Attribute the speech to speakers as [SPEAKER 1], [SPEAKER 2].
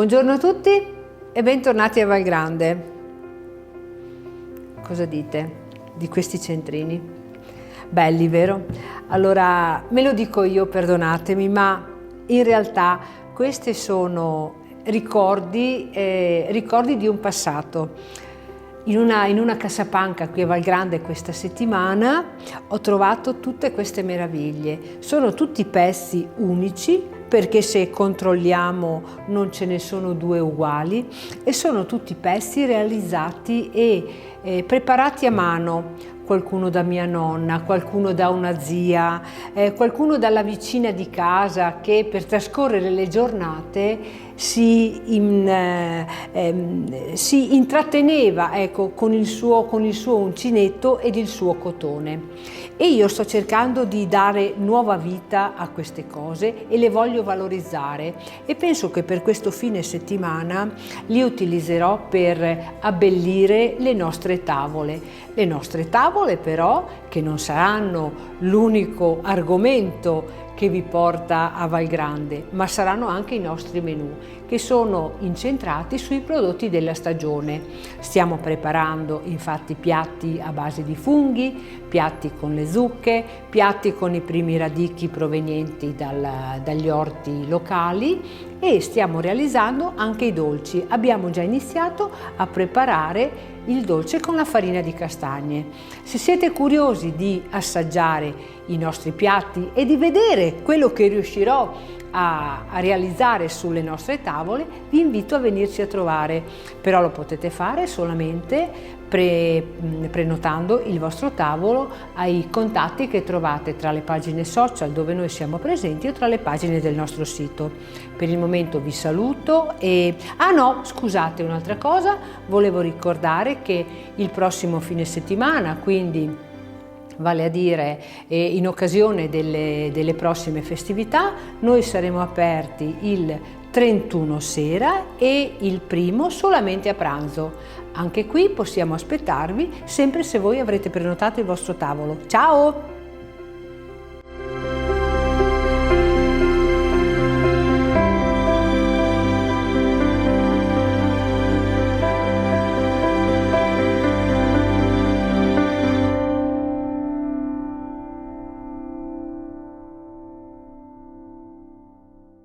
[SPEAKER 1] Buongiorno a tutti e bentornati a Valgrande. Cosa dite di questi centrini? Belli, vero? Allora, me lo dico io, perdonatemi, ma in realtà questi sono ricordi di un passato. In una cassapanca qui a Valgrande questa settimana ho trovato tutte queste meraviglie. Sono tutti pezzi unici, perché se controlliamo non ce ne sono due uguali, e sono tutti pezzi realizzati e preparati a mano. Qualcuno da mia nonna, qualcuno da una zia, qualcuno dalla vicina di casa che per trascorrere le giornate si intratteneva, ecco, con il suo uncinetto ed il suo cotone. E io sto cercando di dare nuova vita a queste cose e le voglio valorizzare, e penso che per questo fine settimana li utilizzerò per abbellire le nostre tavole. Le nostre tavole però che non saranno l'unico argomento che vi porta a Valgrande, ma saranno anche i nostri menù, che sono incentrati sui prodotti della stagione. Stiamo preparando infatti piatti a base di funghi, piatti con le zucche, piatti con i primi radicchi provenienti dagli orti locali, e stiamo realizzando anche i dolci. Abbiamo già iniziato a preparare il dolce con la farina di castagne. Se siete curiosi di assaggiare i nostri piatti e di vedere quello che riuscirò a realizzare sulle nostre tavole, vi invito a venirci a trovare, però lo potete fare solamente prenotando il vostro tavolo ai contatti che trovate tra le pagine social dove noi siamo presenti o tra le pagine del nostro sito. Per il momento vi saluto e scusate, un'altra cosa, volevo ricordare che il prossimo fine settimana, quindi vale a dire in occasione delle prossime festività, noi saremo aperti il 31 sera e il primo solamente a pranzo. Anche qui possiamo aspettarvi, sempre se voi avrete prenotato il vostro tavolo. Ciao!